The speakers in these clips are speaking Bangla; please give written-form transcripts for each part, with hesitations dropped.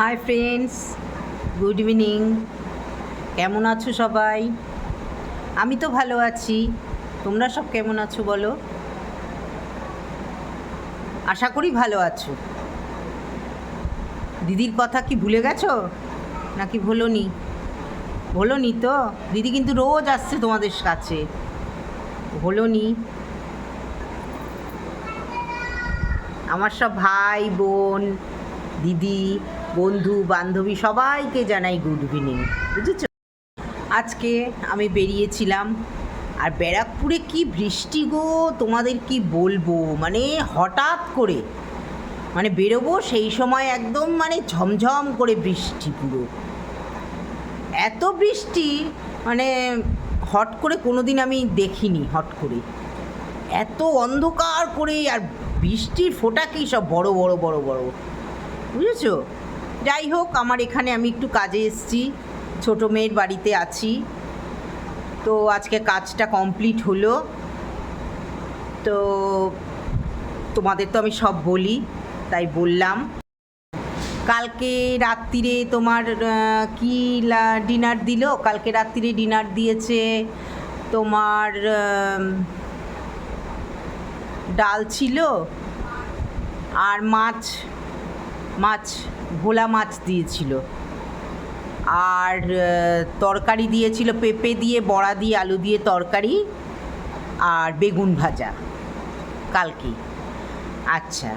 Hi friends, good evening. কেমন আছো সবাই? আমি তো ভালো আছি। তোমরা সব কেমন আছো বলো? আশা করি ভালো আছো। দিদির কথা কি ভুলে গেছো নাকি ভোলোনি? ভোলোনি তো? দিদি কিন্তু রোজ আসছে তোমাদের কাছে। ভোলোনি? আমার সব ভাই বোন, দিদি, বন্ধু বান্ধবী সবাইকে জানাই গুড ইভিনিং। বুঝেছ? আজকে আমি বেরিয়েছিলাম, আর ব্যারাকপুরে কি বৃষ্টি গো, তোমাদের কি বলবো। মানে হঠাৎ করে বেরোবো সেই সময় একদম ঝমঝম করে বৃষ্টি, পুরো এত বৃষ্টি মানে হট করে কোনো দিন আমি দেখিনি। হট করে এত অন্ধকার করে, আর বৃষ্টির ফোঁটা কি সব বড় বড় বড় বড়, বুঝেছো? যাই হোক, আমার এখানে আমি একটু কাজে এসেছি, ছোটো মেয়ের বাড়িতে আছি। তো আজকে কাজটা কমপ্লিট হলো। তো তোমাদের তো আমি সব বলি, তাই বললাম। কালকে রাত্রিরে তোমার কি ডিনার দিল? কালকে রাত্রিরে ডিনার দিয়েছে তোমার ডাল ছিল, আর মাছ মাছ ভোলা মাছ দিয়েছিল, আর তরকারি দিয়েছিল পেঁপে দিয়ে, বড়া দিয়ে, আলু দিয়ে তরকারি, আর বেগুন ভাজা কালকে। আচ্ছা,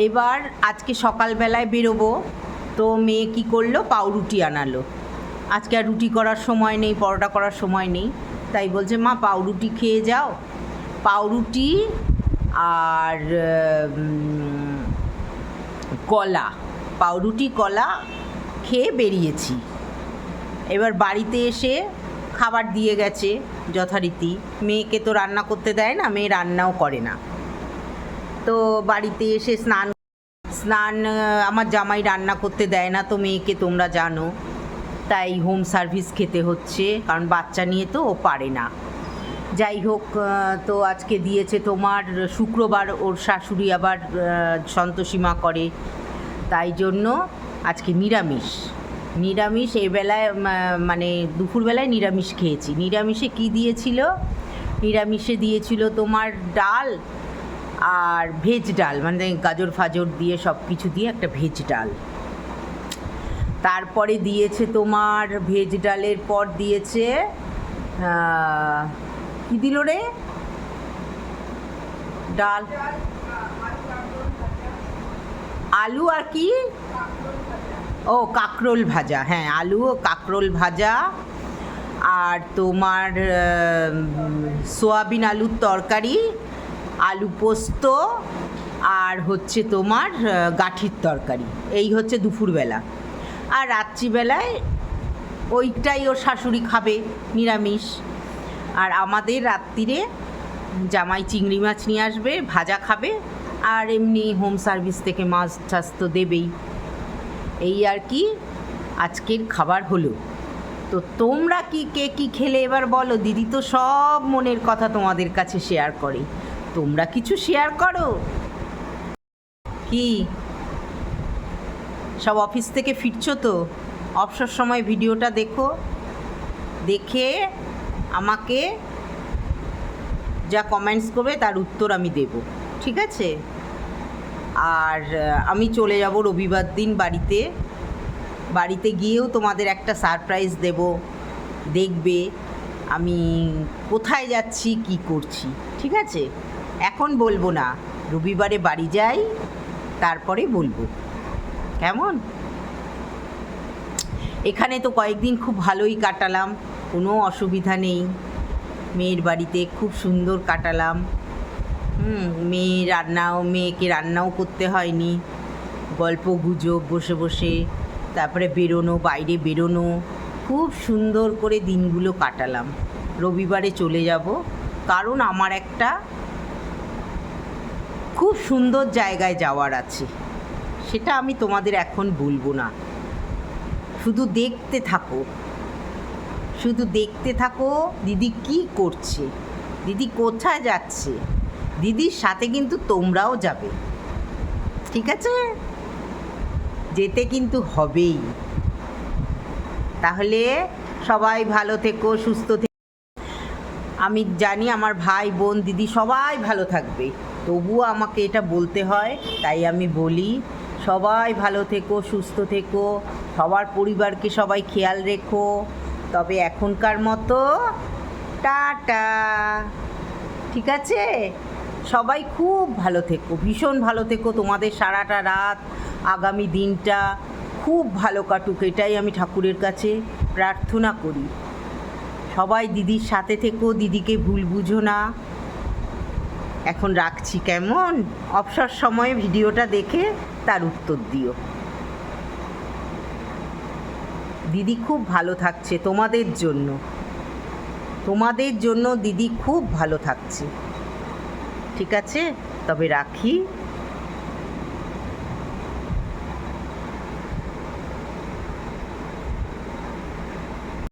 এবার আজকে সকালবেলায় বেরোবো, তো মেয়ে কী করলো, পাউরুটি আনালো। আজকে আর রুটি করার সময় নেই, পরোটা করার সময় নেই, তাই বলছে মা পাউরুটি খেয়ে যাও। পাউরুটি আর কলা, পাউরুটি কলা খেয়ে বেরিয়েছি। এবার বাড়িতে এসে খাবার দিয়ে গেছে যথারীতি। মেয়েকে তো রান্না করতে দেয় না, মেয়ে রান্নাও করে না। তো বাড়িতে এসে স্নান আমার জামাই রান্না করতে দেয় না তো মেয়েকে, তোমরা জানো। তাই হোম সার্ভিস খেতে হচ্ছে, কারণ বাচ্চা নিয়ে তো ও পারে না। যাই হোক, তো আজকে দিয়েছে তোমার শুক্রবার, ওর শাশুড়ি আবার সন্তোষীমা করে, তাই জন্য আজকে নিরামিষ এই বেলায়, দুপুরবেলায় নিরামিষ খেয়েছি। নিরামিষে কি দিয়েছিল? নিরামিষে দিয়েছিল তোমার ডাল, আর ভেজ ডাল, গাজর ফাজর দিয়ে সব কিছু দিয়ে একটা ভেজ ডাল। তারপরে দিয়েছে তোমার ভেজ ডালের পর দিয়েছে কি দিল রে? ডাল, আলু আর কি, ও কাঁকরোল ভাজা। হ্যাঁ, আলু ও কাঁকরোল ভাজা, আর তোমার সোয়াবিন আলুর তরকারি, আলু পোস্ত, আর হচ্ছে তোমার গাঠির তরকারি। এই হচ্ছে দুপুরবেলা। আর রাত্রিবেলায় ওইটাই ওর শাশুড়ি খাবে, নিরামিষ। আর আমাদের রাত্রিরে জামাই চিংড়ি মাছ নিয়ে আসবে, ভাজা খাবে, আর এমনি হোম সার্ভিস থেকে মাছ টাছ তো দেবেই। এই আর কি আজকের খাবার হলো। তো তোমরা কে কি খেলে এবার বলো? দিদি তো সব মনের কথা তোমাদের কাছে শেয়ার করে, তোমরা কিছু শেয়ার করো কি? সব অফিস থেকে ফিরছো তো? অবসর সময় ভিডিওটা দেখো, দেখে আমাকে যা কমেন্টস করবে তার উত্তর আমি দেব, ঠিক আছে? আর আমি চলে যাব রবিবার দিন বাড়িতে গিয়েও তোমাদের একটা সারপ্রাইজ দেব। দেখবে আমি কোথায় যাচ্ছি, কি করছি, ঠিক আছে? এখন বলবো না, রবিবারে বাড়ি যাই, তারপরে বলবো, কেমন? এখানে তো কয়েকদিন খুব ভালোই কাটালাম, কোনো অসুবিধা নেই। মেয়ের বাড়িতে খুব সুন্দর কাটালাম। মেয়েকে রান্নাও করতে হয়নি, গল্প গুজব বসে বসে, তারপরে বাইরে বেরোনো, খুব সুন্দর করে দিনগুলো কাটালাম। রবিবারে চলে যাব, কারণ আমার একটা খুব সুন্দর জায়গায় যাওয়ার আছে। সেটা আমি তোমাদের এখন বলবো না, শুধু দেখতে থাকো দিদি কি করছে, দিদি কোথায় যাচ্ছে। দিদির সাথে কিন্তু তোমরাও যাবে, ঠিক আছে? যেতে কিন্তু হবেই। তাহলে সবাই ভালো থেকো, সুস্থ থেকো। আমি জানি আমার ভাই বোন দিদি সবাই ভালো থাকবে, তবুও আমাকে এটা বলতে হয়, তাই আমি বলি সবাই ভালো থেকো, সুস্থ থেকো, সবার পরিবারকে সবাই খেয়াল রেখো। তবে এখনকার মতো টাটা। ঠিক আছে, সবাই খুব ভালো থেকো, ভীষণ ভালো থেকো। তোমাদের সারাটা রাত, আগামী দিনটা খুব ভালো কাটুক, এটাই আমি ঠাকুরের কাছে প্রার্থনা করি। সবাই দিদির সাথে থেকো, দিদিকে ভুল বুঝো না। এখন রাখছি, কেমন? অবসর সময়ে ভিডিওটা দেখে তার উত্তর দিও। দিদি খুব ভালো থাকছে তোমাদের জন্য, তোমাদের জন্য দিদি খুব ভালো থাকছে। ঠিক আছে, তবে রাখি।